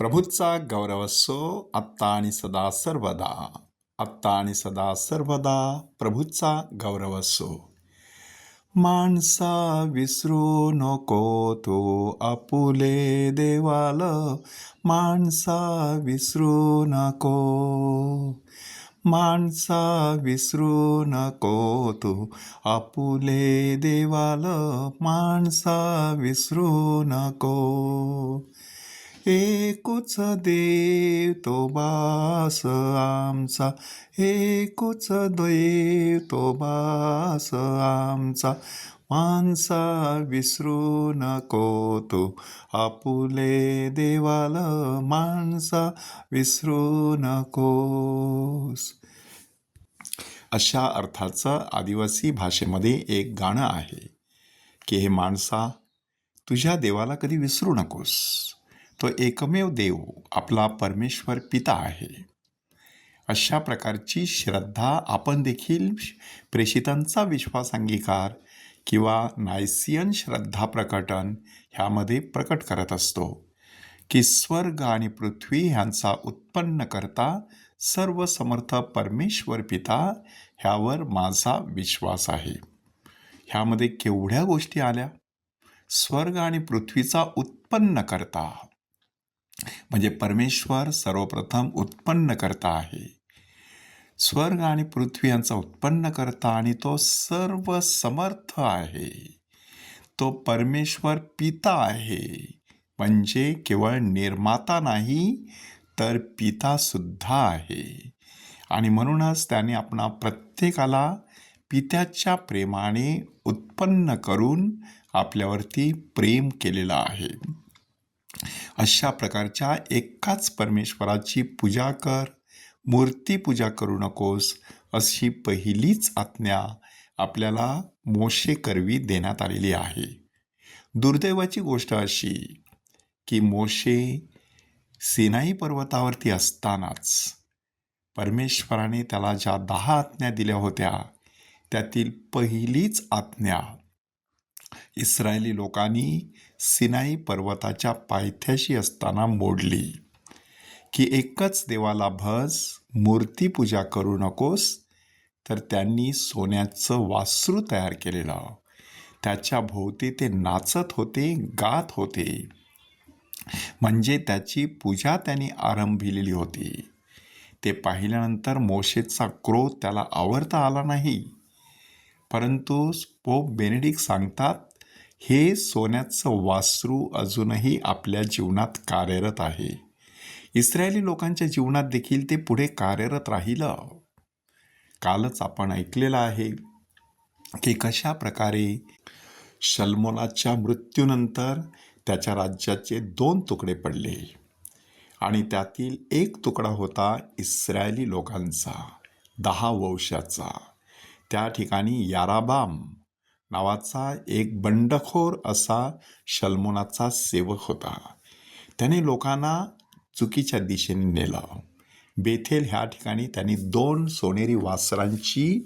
प्रभूचा गौरव असो आत्ता आणि सदा सर्वदा. आत्ता आणि सदा सर्वदा प्रभूचा गौरव असो. माणसा विसरू नको तू आपुले देवाल. माणसा विसरू नको. माणसा विसरू नको तू आपुले देवाल. माणसा विसरू नको. एकूच देव तो बास आमचा. एकूच देव तो बास आमचा. माणसा विसरू नको तू आपुले देवाल. माणसा विसरू नकोस. अशा अर्थाचं आदिवासी भाषेमध्ये एक गाणं आहे की हे माणसा, तुझ्या देवाला कधी विसरू नकोस. तो एकमेव देव आपला परमेश्वर पिता आहे. अशा प्रकारची श्रद्धा आपण देखील प्रेषितांचा विश्वास अंगीकार किंवा नायसियन श्रद्धा प्रकटन ह्यामध्ये प्रकट करत असतो की स्वर्ग आणि पृथ्वी ह्यांचा उत्पन्न करता सर्व समर्थ परमेश्वर पिता ह्यावर माझा विश्वास आहे. ह्यामध्ये केवढ्या गोष्टी आल्या. स्वर्ग आणि पृथ्वीचा उत्पन्न करता म्हणजे परमेश्वर सर्वप्रथम उत्पन्न करता आहे. स्वर्ग आणि पृथ्वी यांचा उत्पन्न करता आणि तो सर्व समर्थ आहे. तो परमेश्वर पिता आहे. म्हणजे केवळ निर्माता नाही तर पिता सुद्धा आहे. आणि म्हणूनच त्याने आपणा प्रत्येकाला पित्याच्या प्रेमाने उत्पन्न करून आपल्यावरती प्रेम केलेलं आहे. अशा प्रकारच्या एकाच परमेश्वराची पूजा कर, मूर्तीपूजा करू नकोस, अशी पहिलीच आज्ञा आपल्याला मोशेकरवी देण्यात आलेली आहे. दुर्दैवाची गोष्ट अशी की मोशे सिनाई पर्वतावरती असतानाच परमेश्वराने त्याला ज्या 10 आज्ञा दिल्या होत्या त्यातील पहिलीच आज्ञा इस्रायली लोकांनी सिनाई पर्वताच्या पायथ्याशी असताना मोडली की एकच देवाला भज, मूर्तीपूजा करू नकोस. तर त्यांनी सोन्याचं वासरू तयार केलेलं. त्याच्या भोवती ते नाचत होते, गात होते. म्हणजे त्याची पूजा त्यांनी आरंभिलेली होती. ते पाहिल्यानंतर मोशेचा क्रोध त्याला आवरता आला नाही. परंतु पोप बेनेडिक्ट सांगतात, हे सोन्याचं वासरू अजूनही आपल्या जीवनात कार्यरत आहे. इस्रायली लोकांच्या जीवनात देखील ते पुढे कार्यरत राहिलं. कालच आपण ऐकलेलं आहे की कशा प्रकारे शल्मोनाच्या मृत्यूनंतर त्याच्या राज्याचे 2 तुकडे पडले आणि त्यातील एक तुकडा होता इस्रायली लोकांचा 10 वंशाचा. त्या ठिकाणी याराबाम नावाचा एक बंडखोर असा शल्मोनाचा सेवक होता. त्याने लोकांना चुकीच्या दिशेने नेलं. बेथेल ह्या ठिकाणी त्यांनी 2 सोनेरी वासरांची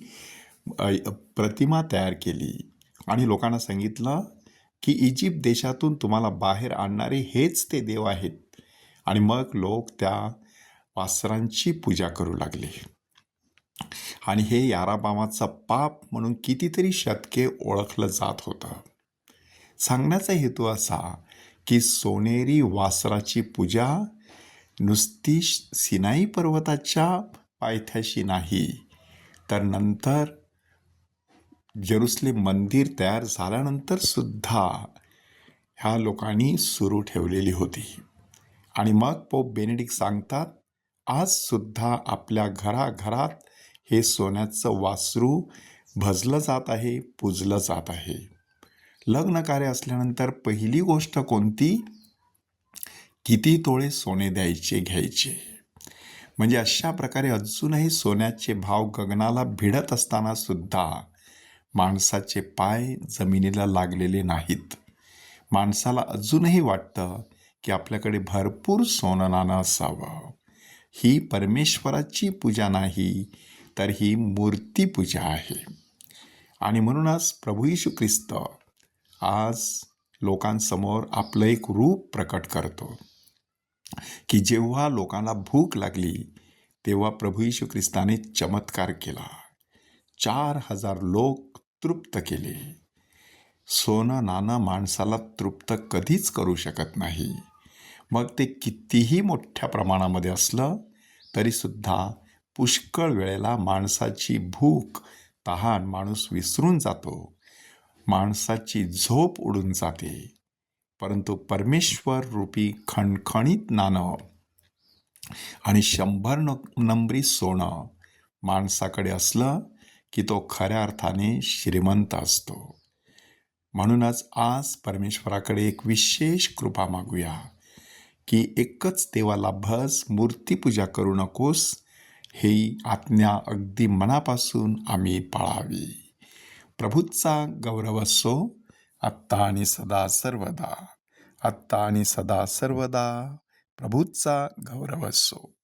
प्रतिमा तयार केली आणि लोकांना सांगितलं की इजिप्त देशातून तुम्हाला बाहेर आणणारे हेच ते देव आहेत. आणि मग लोक त्या वासरांची पूजा करू लागले. आणि हे याराबामाचा पाप म्हणून कितीतरी शतके ओळखलं जात होतं. सांगण्याचा हेतू असा की सोनेरी वासराची पूजा नुसती सिनाई पर्वताच्या पायथ्याशी नाही, तर नंतर जेरुसलेम मंदिर तयार झाल्यानंतर सुद्धा ह्या लोकांनी सुरू ठेवलेली होती. आणि मग पोप बेनेडिक्ट सांगतात, आज सुद्धा आपल्या घराघरात हे सोन्याचं वासरू भजलं जात आहे, पूजलं जात आहे. लग्न कार्य असल्यानंतर पहिली गोष्ट कोणती? किती तोळे सोने द्यायचे, घ्यायचे. म्हणजे अशा प्रकारे अजूनही सोन्याचे भाव गगनाला भिडत असताना सुद्धा माणसाचे पाय जमिनीला लागलेले नाहीत. माणसाला अजूनही वाटतं की आपल्याकडे भरपूर सोनं नाणं असावं. ही परमेश्वराची पूजा नाही, तर ही मूर्तीपूजा आहे. आणि म्हणूनच प्रभू येशू ख्रिस्त आज लोकांसमोर आपलं एक रूप प्रकट करतो की जेव्हा लोकांना भूक लागली तेव्हा प्रभू येशू ख्रिस्ताने चमत्कार केला. 4,000 लोक तृप्त केले. सोनं नाणं माणसाला तृप्त कधीच करू शकत नाही. मग ते कितीही मोठ्या प्रमाणामध्ये असलं तरीसुद्धा पुष्कळ वेळेला माणसाची भूक तहान माणूस विसरून जातो. माणसाची झोप उडून जाते. परंतु परमेश्वर रूपी खणखणीत नाणं आणि 100 नंबरी सोनं माणसाकडे असलं की तो खऱ्या अर्थाने श्रीमंत असतो. म्हणूनच आज परमेश्वराकडे एक विशेष कृपा मागूया की एकच देवाला भस, मूर्तीपूजा करू नकोस, ही आज्ञा अगदी मनापासून आम्ही पाळावी. प्रभूचा गौरव असो, आत्ता आणि सदा सर्वदा. आत्ता आणि सदा सर्वदा प्रभूचा गौरव असो.